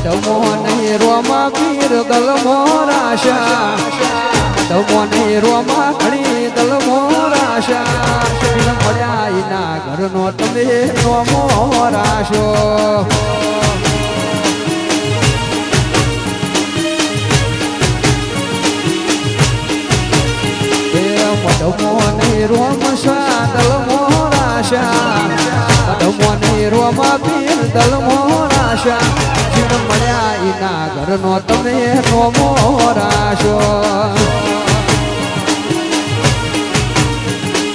ધમો નહીં રોમા પીર દલમો રાશા ધમો નહીં રોમા ઘણી દલમો રાશા મળ્યા એના ઘરનો તમે નોમો રાશો ધમો નહીં રોમ દલમો રાશા ધમો નહીં રોમા પીર દલમો રાશા મળ્યા એના ઘરનો તમે નોમો રાશો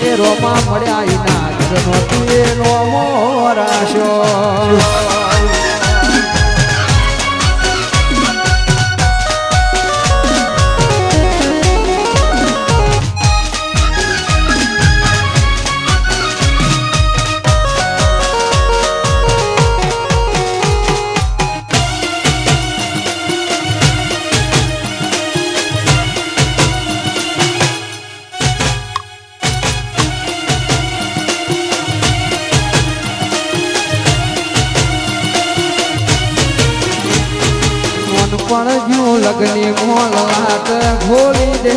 એ રોમા મળ્યા એના ઘરનો તમે નોમો રાશો પણ જો લગની મોલાત ખોલી દે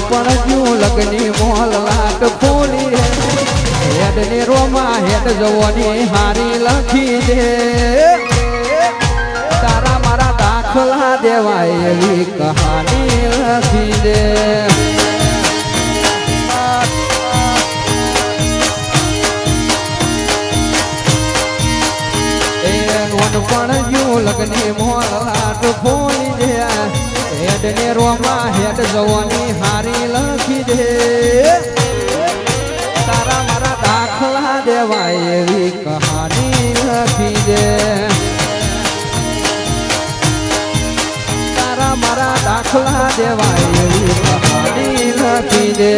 પણ જો લગની મોલાત ખોલી દે હેડ ને રોમા હેડ જવાની હારી લખી દે તારા મારા દાખલા દેવાય એવી કહાની લખી દે પણ જો લગની મોલાટ ખોલી દે હેડ ને રોમા હેડ જવાની હારી લખી દે તારા મારા દાખલા દેવાય એવી કહાની લખી દે તારા મારા દાખલા દેવાય એવી કહાની લખી દે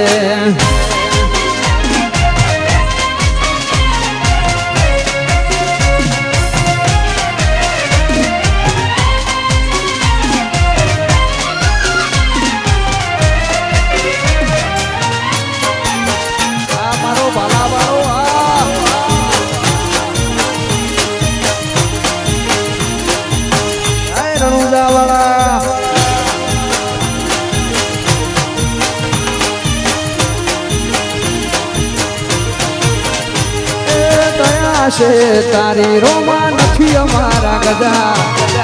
તારી રોમા નથી અમારા ગજા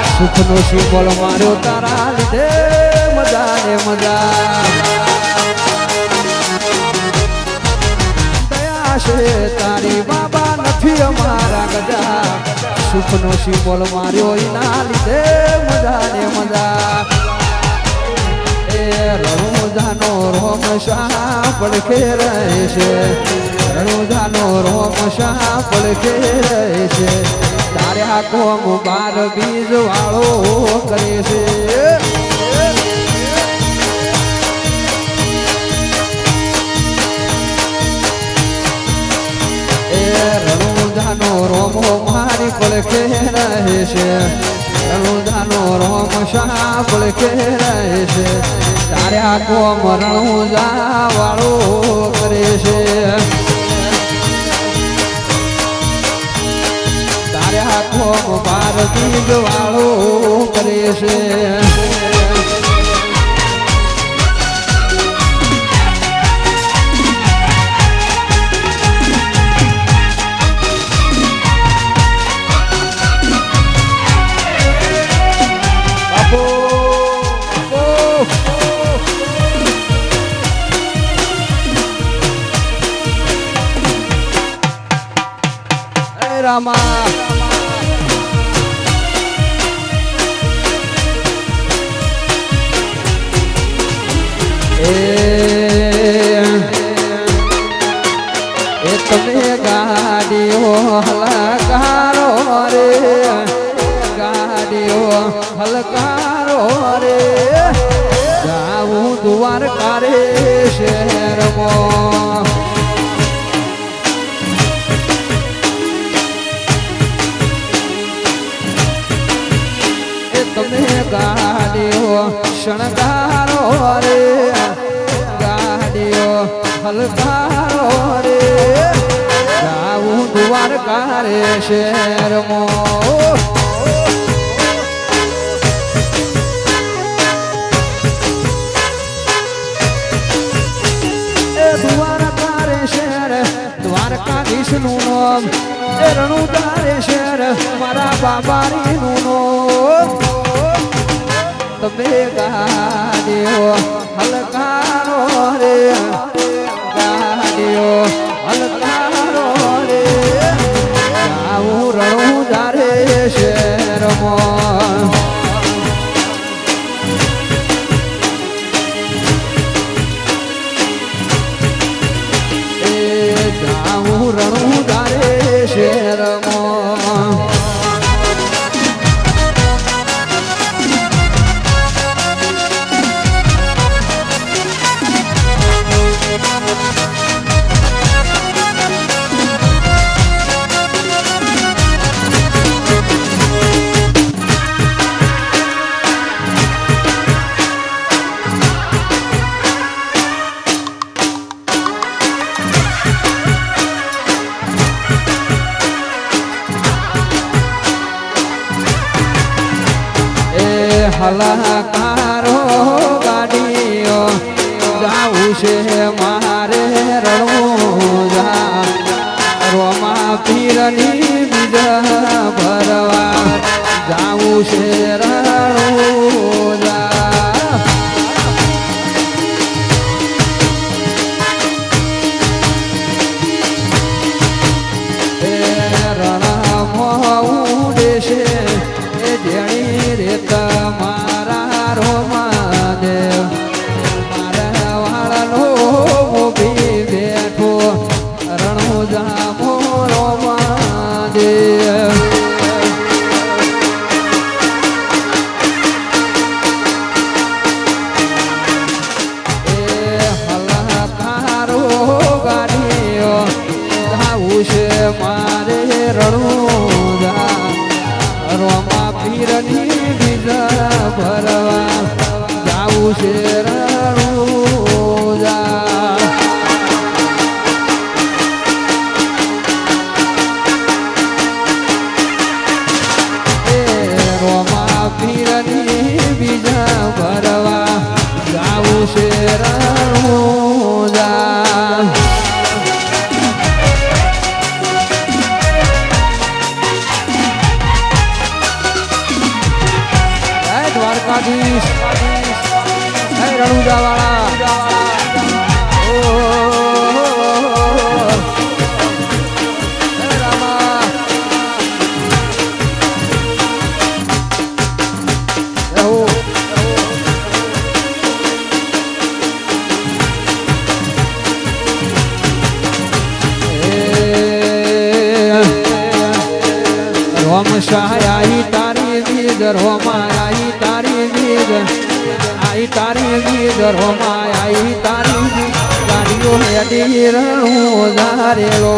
સુખનો સિંબોલ માર્યો તારા લીધે મજા ને મજા દયા છે તારી બાબા નથી અમારા ગજા સુખનો સિંબોલ માર્યો એના લીધે મજા ને મજા એ રણુજાનો રોમ શાહ પડખે રહે છે રણુજાનો રોમ શાહ પડખે રહે છે તારે કોમ બાર બીજ વાળો કરે છે એ રણુજાનો રોમો મારી પડખે રહે છે રણુજાનો રોમ શાહ પડખે રહે છે તારે કોમ રણુજા વાળો કરે છે કોમ બાર બીજ વાળો કરે છે રામા તમે ગાડીઓ હલકારો રે ગાડીઓ હલકારો રે જાવું દ્વારકા રે શહેરમાં તમે ગાડીઓ શણગારો રે ગાડીઓ હલકારો રે જાવું દ્વારકા રે શહેરમાં દ્વારકા રે શહેર દ્વારકાધીશ નું નામ એ રણુજા રે શહેર મારા બાબારી નું નામ તમે ગાડીઓ હલકારો રે ગાડીઓ હલકારો રે આવું રણુજા રે શહેરમાં રણુજા રે શહેરમાં હલાકારો ગાડીઓ જાવું છે મારે રણુજા રોમા પીરની બીજા ભરવા જાવું છે રણુજા એ રણમાં ઉડે છે એ જેણી રે તમારા રોમાદેવ મારા વાળનો ઉભી બેઠો રણુજા મોરો મહાદેવ એ હલાકારો ગાડીઓ જાવું છે મારે રણુજા રોમા પીરની બીજા ભરવા જાવું છે રણુજા એ રોમા પીરની બીજા ભરવા જાવું છે રણુજા દ્વારકાધીશ રણુજા વાળા રોમ સહાય તારી વિદ રોમાય તારી વિદ આઈ તારી વિદ રોમાય આઈ તારી વિદ ગાડીઓ હેડી રણુજા રેલો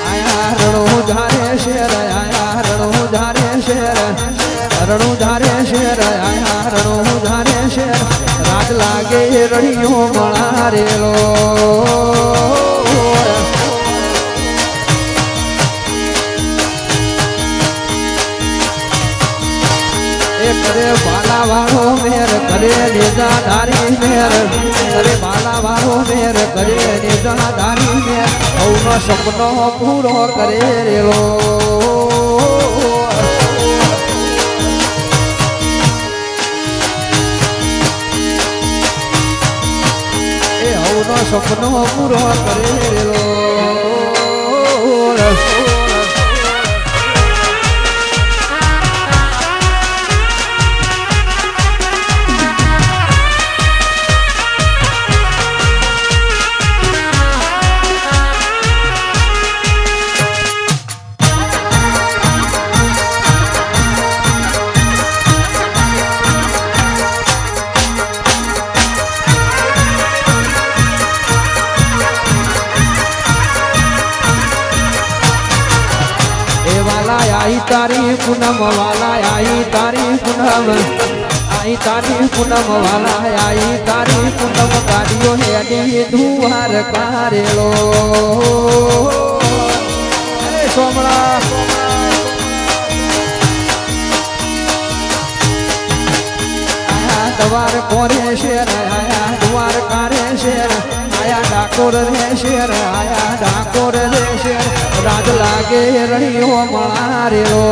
આયા રણુજા રે શેર આયા રણુજા રે શેર રણુજા રે શેર આયા રણુજા રે શેર રાત લાગે રણિયો મળારેલો એ કરે બાલા વાળો મેર કરે નિજા ધારી મેર કરે બાલા વાળો મેર કરે નિજા ધારી મેર હવનો સપનો પૂરો કરે રેલો સપનો પૂરો કરેલો आई तारी पूनम वाला आई तारी पूनम આઈ તારી પૂનમ વાલા આઈ તારી પૂનમ કાઢ્યો હેડી દુવાર કારેલો સોમળા આયા દવાર કોરે શેર આયા દુવાર કારે શેર આયા ડાકોર રે શેર આયા ડાકોર રે શેર રાજ લાગે રણિયો મારેલો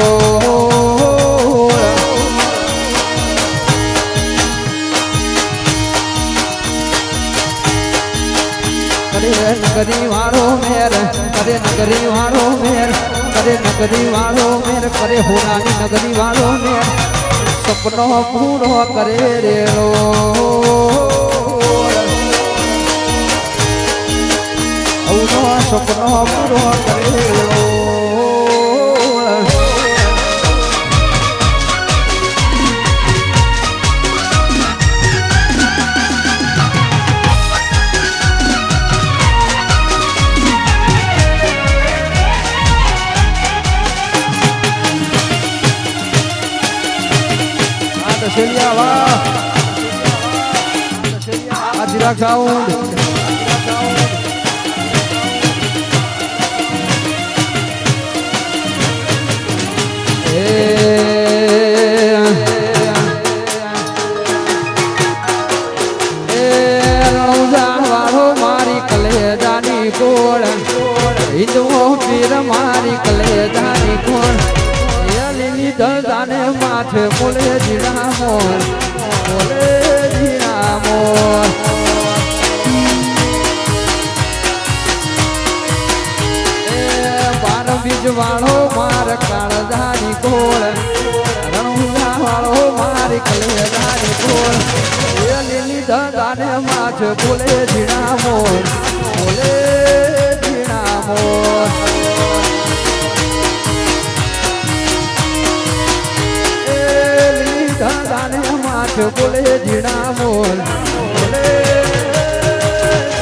નગરી વાળો મેર કરે નગરી વાળો મેર કરે નગરી વાળો મેર કરે હોનાની નગરી વાળો મેર સપનો પૂરો કરે રેલો અવનો સપનો પૂરો કરે રેલો Ajira sound મારી કલેજાની કોળ હિન્દુઓ પીર મારી કલેજાની કોળ લીલી દલદાને માથે બોલે જીણા મોર બોલે જીણા મોર બાર બીજ વાળો માર કાળજાની કોળ રણુજા વાળો મારી કલેજાની કોળ લીલી દલદાને માથે બોલે જીણા મોર બોલે જીણા મોર બોલે જીણા મોર બોલે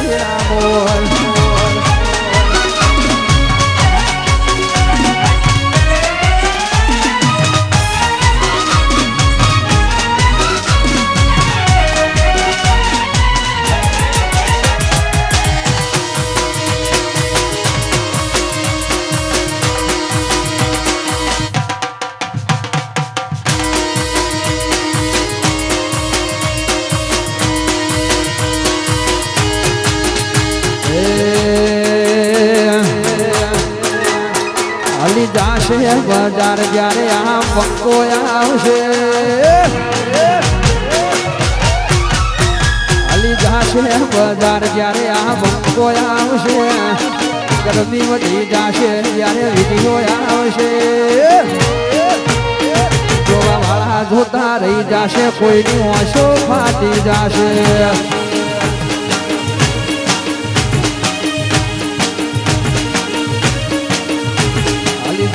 જીણા મોર જાશે બજાર જ્યારે આમ પંકો આવશે અલી જાશે બજાર જ્યારે આ પંકો આવશે ગરમી વધી જાશે જ્યારે વિધિઓ આવશે જોવા વાળા જોતા રહી જાશે કોઈની ઓછો ફાટી જાશે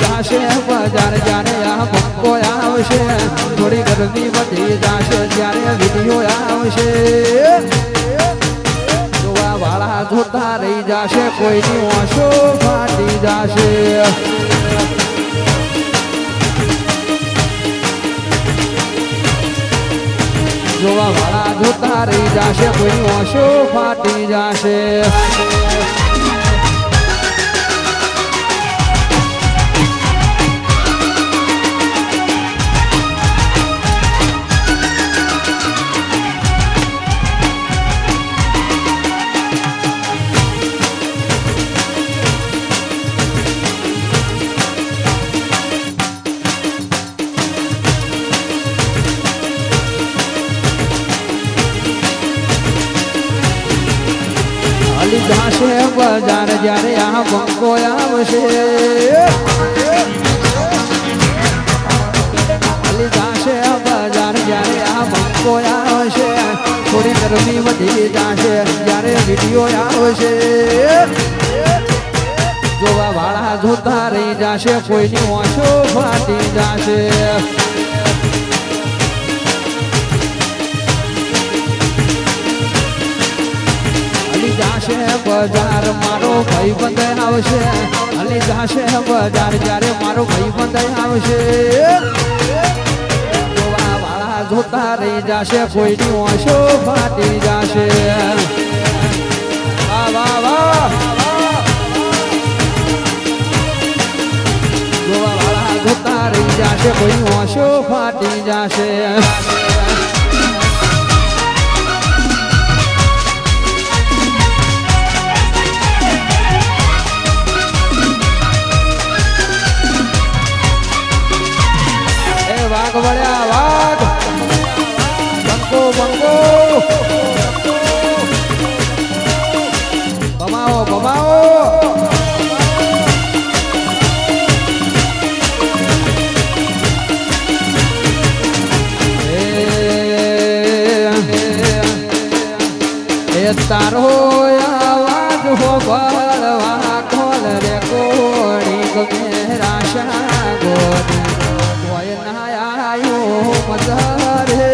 જાશે બજાર જ્યારે આ પંકો આવશે થોડી ગરમી વધી જાશે જ્યારે વિધિઓ આવશે જોવા વાળા જોતા રહી જાશે કોઈની ઓછો ફાટી જાશે જોવા વાળા જોતા રહી જાશે કોઈની ઓછો ફાટી જાશે જાશે બજાર જ્યારે આ પંકો આવશે જાશે બજાર જ્યારે આ પંકો આવશે થોડી ગરમી વધી જાશે જ્યારે વિડીયો આવશે જોવા વાળા જોતા રહી જાશે કોઈની ઓછો ફાટી જાશે જાશે બજાર મારો ભાઈબંધ આવશે અલી જાશે બજાર જ્યારે મારો ભાઈબંધ આવશે જોવા વાળા જોતા રહી જશે કોઈની ઓશો ફાટી જશે વાહ વાહ વાહ જોવા વાળા જોતા રહી જશે કોઈ ઓશો ફાટી જશે વાઘ વળ્યા વાઘ બંકો બંકો બમાવો બમાવો તારો આવાજ હો બળવા કોલ રે કોણી ગમે રાશા ગોરી મજારે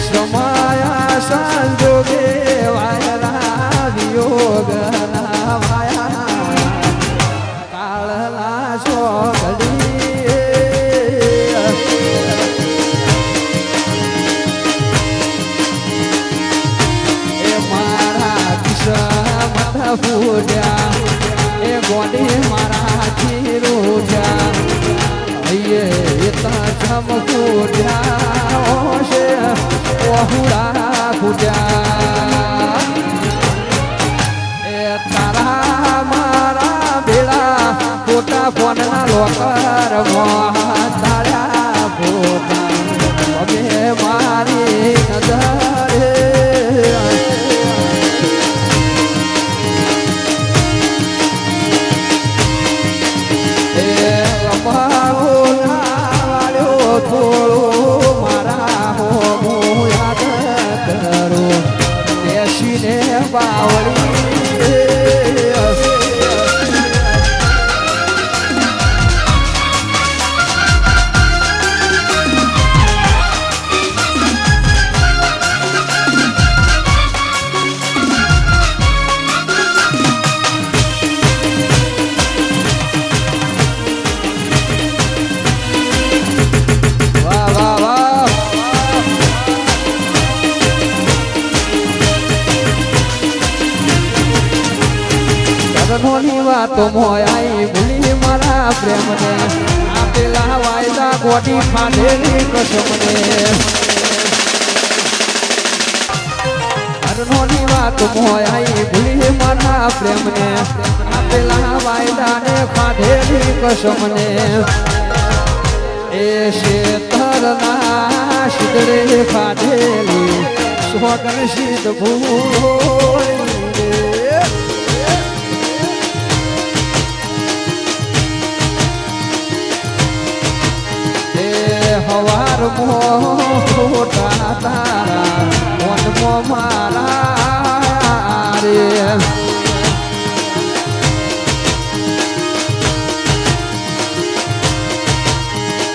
સમાયા સંજોગે વાયલા વિયોગ વાયા કાળલા સોગડી એ મારા કિસ્સા ફૂટ્યા એ ગોડી મારા ચીરૂઠ્યા એ તમ ફૂટ્યા છે ઓહુડા ફૂટ્યા એ તારા મારા બેડા ફોટા ફોનના લોકર તાળ્યા ફોટા હવે મારી નજરે મારા હો યાદ કરો બેસીને બાવળી ની વાતો મોયાઈ ભૂલી મારા પ્રેમને આપેલા વાયદા ગોડી ખાધેલી કસમને હરનોની વાતો મોયાઈ ભૂલી મારા પ્રેમને આપેલા વાયદા ને ખાધેલી કસમને એ શેતરના શીતળે ખાધેલી સોગન શીત ભૂલી હવાર મોટા તારા મો મારા રે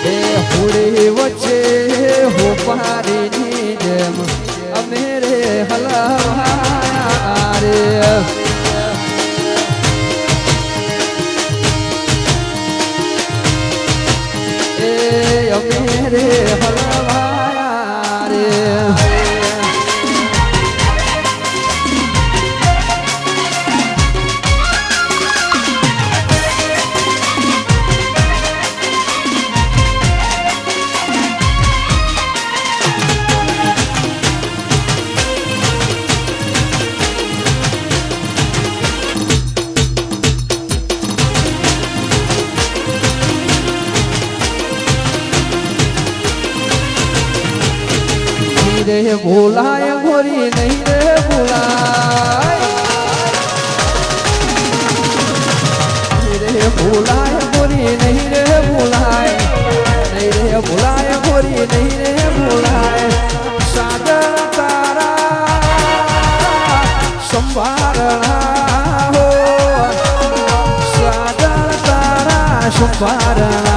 એ હુડી વચ્ચે હો પારીની જેમ અમે રે હલવા રે મેરે હલવાયા રે रे भूलाए गोरी नहीं रे भूलाए रे भूलाए गोरी नहीं रे भूलाए नहीं रे भूलाए गोरी नहीं रे भूलाए सागर तारा संभारना हो सागर तारा संभारना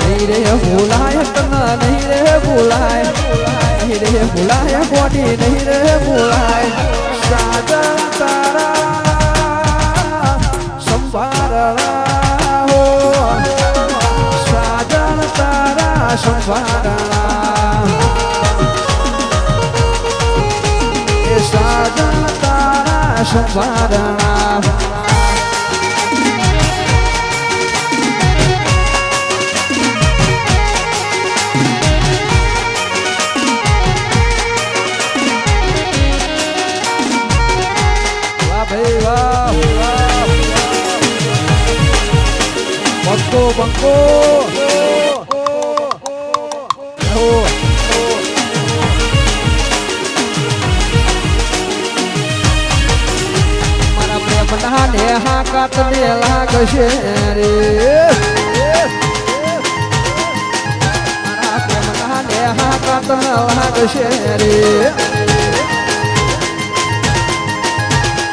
नहीं रे भूलाए तना नहीं रे भूलाए નહીં રે ભૂલાય ગોડી નહીં રે ભૂલાય સાજણ તારા સંભારણા હો સાજણ તારા સંભારણા એ સાજણ તારા સંભારણા Bangko, bangko. Mana preman ne hakat ne lagse re. Mana preman ne hakat ne lagse re.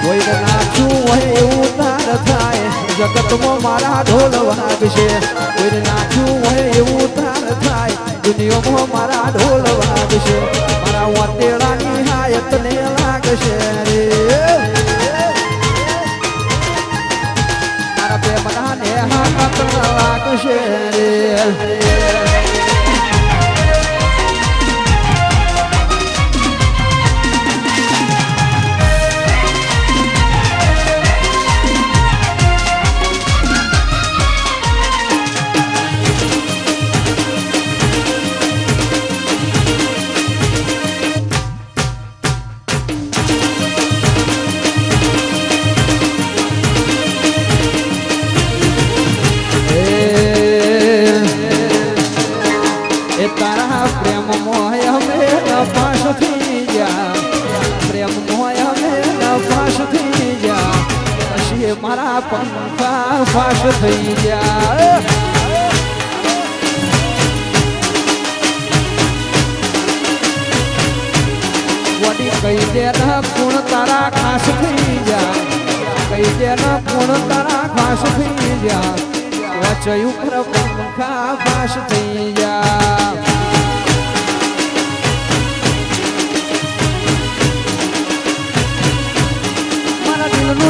કોઈ નાચું હોય ઉતાર થાય જગતમાં મારા ઢોલ વાગશે કોઈ નાચું હોય એવું ઉતાર થાય દુનિયામાં મારા ઢોલ વાગશે મારા વાટેડાની હાયત ને લાગશે રે મારા પ્રેમના ને હાકત લાગશે રે તારા પ્રેમ મોય અમે નફાસ થઈ જા પ્રેમ મોય અમે નફાસ થઈ જા પછી મારા પંખા ફાસ થઈ જા વડી કઈ દે ગુણ તારા ખાસ થઈ જા કઈ દે ગુણ તારા ખાસ થઈ જા વચય ઉપર પંખા ફાસ થઈ જા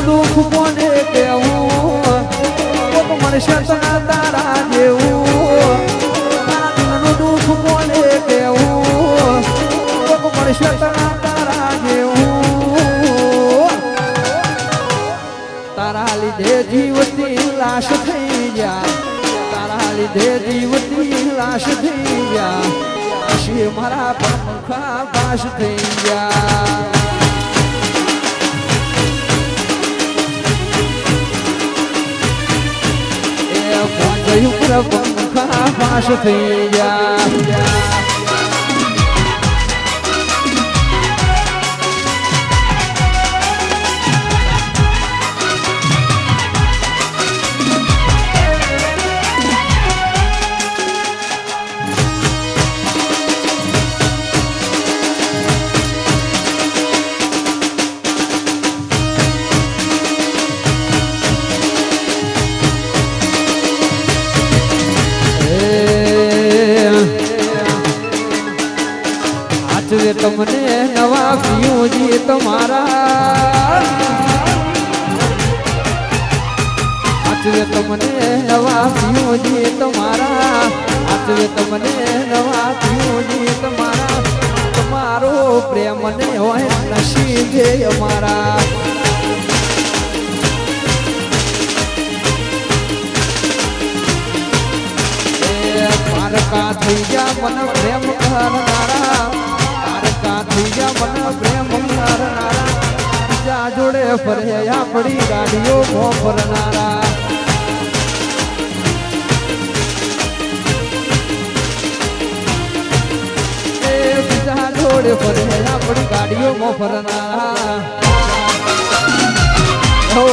દુઃખ કોને કેવું કોક મળશે તારા જેવું મારા દિલનું દુઃખ કોને કેવું કોક મળશે તારા જેવું તારા લીધે જીવતી લાશ થઈ જા તારા લીધે જીવતી લાશ થઈ જા પછી મારા પંખા પાસ થઈ જા ઉપર પંખા પાસ થઈ જા તમને નવા પિયુજી તમારા આચવે તમને નવા પિયુજી તમારા આચવે તમને નવા પિયુજી તમારા તમારો પ્રેમ ને હોય નસીબે અમારા પારકા થઈ જા મન પ્રેમ કરનારા મને પ્રેમ કરનારા બીજા જોડે ફરે આપણી ગાડીઓ ફરનારા એ બીજા જોડે ફરે આપણી ગાડીઓ ફરનારા હો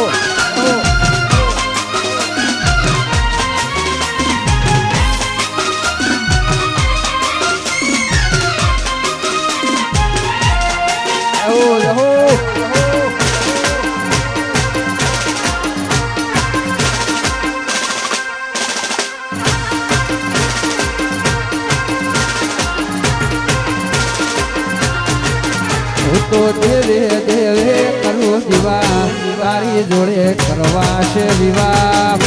તો દેવે દેવે કરું દીવા તારી જોડે કરવા છે વિવાહ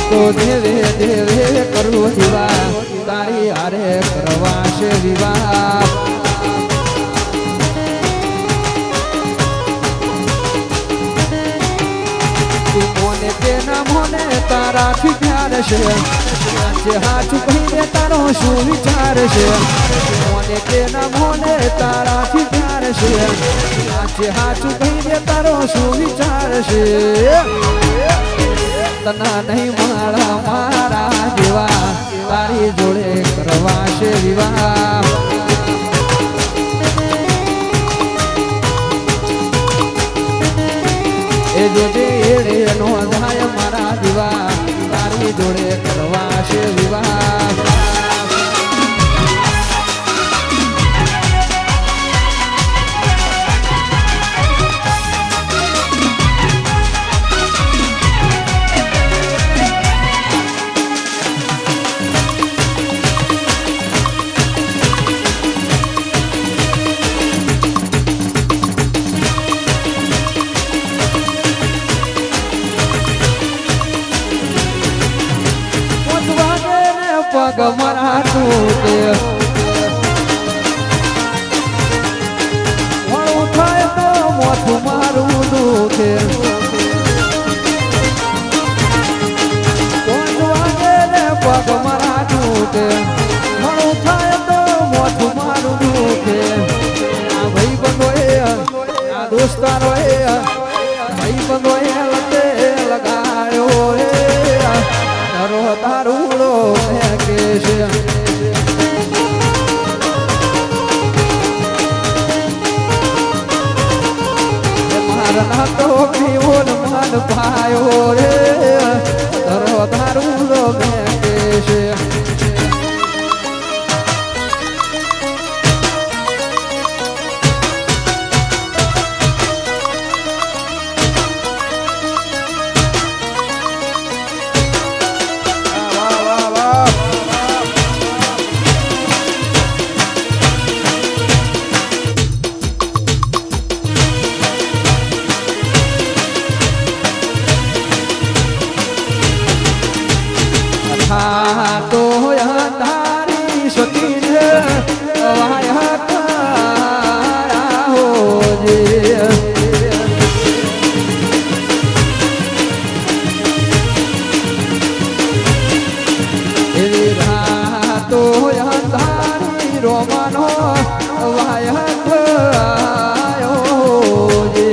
તો દેવે દેવે કરું દીવા તારી હારે કરવા છે વિવાહ મોને તેના મોને તારાથી પ્યાર છે જે હાચું કહીને તારો શું વિચાર છે મોને તેના મોને તારાથી પ્યાર છે જે હાચું કહીને તારો શું વિચાર છે તના નહીં મારા મારા જેવા તારી જોડે કરવા છે વિવાહ એ જોજે એડે નોંધાય મારા દીવા તારી જોડે કરવા છે વિવાહ પગ મારા તૂટે મોડું થાય તો મોથું મારું દુખે પગ મારા તૂટે મોડું થાય તો મોથું મારું દુખે આ ભાઈ બંધો આ દોસ્તારો ભાઈ બંધો લતે લગાડ્યો તારો તારુડો મારા તો પીવોન મન પાયો રે તારો તારુડો મેકે છે તો તારી સતીને વાયા તારા હોજે એવી રાતો તારી રોમાનો વાયા થયો હોજે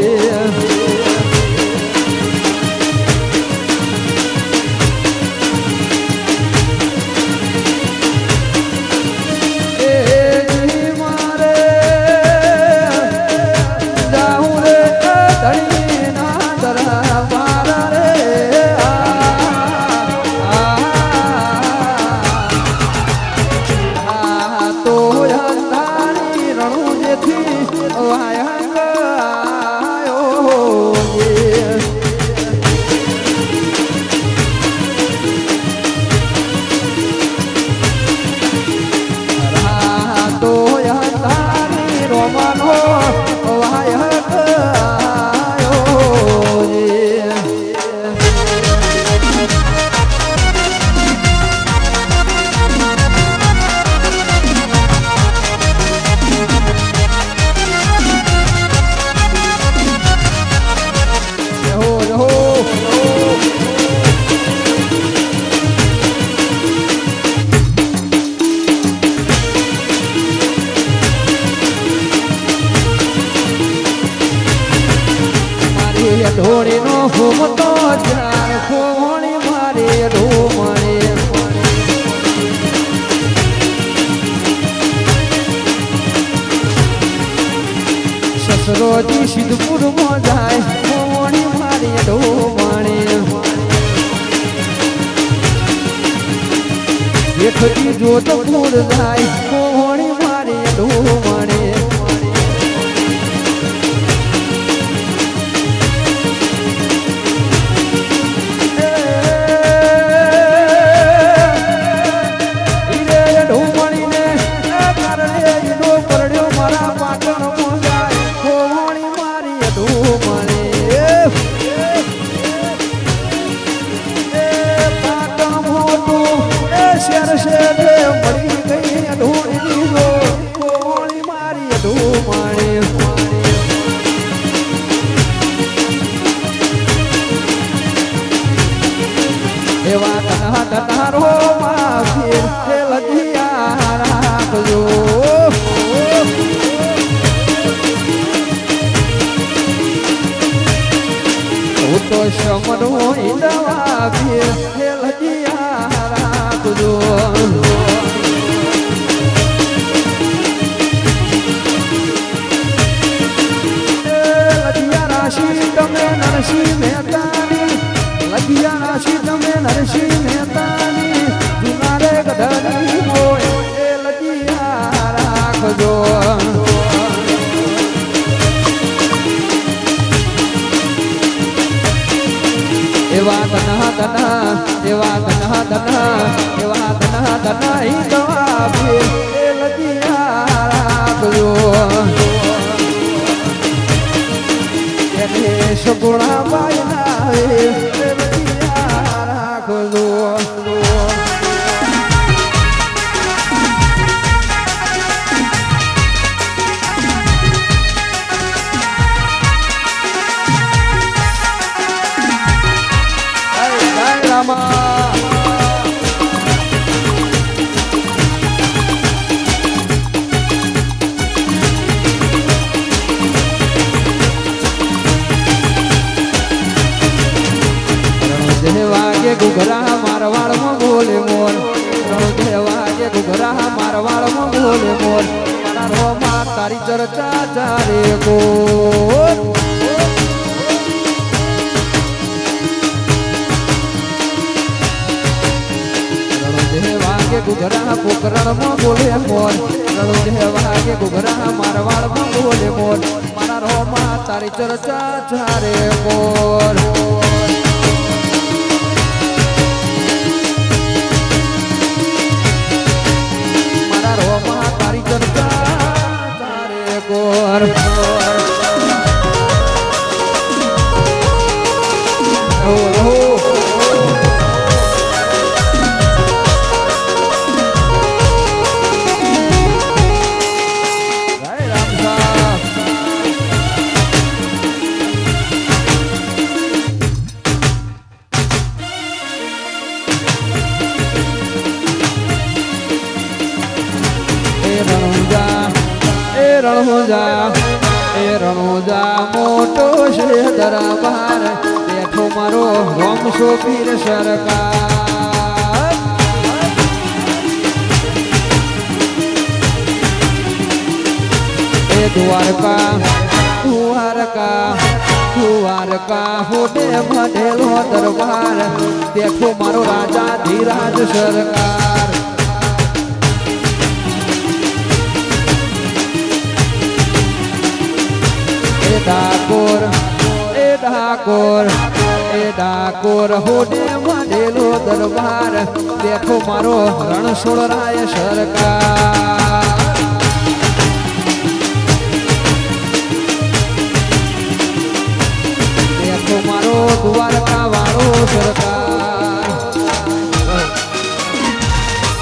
ઢોળી નો ઘૂમતો જાય ખોણી મારે ઢોમણે સસરોજી સિદ્ધપુર માં જાય ખોણી મારે ઢોમણે જેઠજી જોધપુર જાય ખોણી મારે ઢોમણે ગઢની હોય એ લજિયા રાખજો એવા ધના ધના એવા ધના ધના એવા ધના ધના ઈ દવા બે એ લજિયા રાખજો એને સગુણા બાઈ ના એ લજિયા રાખજો વાગે ઘુઘરા મારવાડમાં બોલે મોર વાગે ઘુઘરા મારવાડમાં બોલે મોર મારા રોમાં તારી ચર્ચા ચારે કોર વાગે ઘુઘરા પોકરણમાં બોલે મોર વાગે ઘુઘરા મારવાડમાં બોલે મોર મારા રોમાં તારી ચર્ચા ચારે કોર તારી ચર્ચા તારે કોર રણોજા મોટો છે દરબાર બેઠો મારો વંશો પીર સરકાર એ દ્વારકા દ્વારકા દ્વારકા હોડે ભણેલો દરબાર બેઠો મારો રાજા ધીરાજ સરકાર ડાકોર એ ડાકોર હોડે માંડેલો દરબાર બેઠો મારો રણછોડરાય સરકાર બેઠો મારો દ્વારકા વાળો સરકાર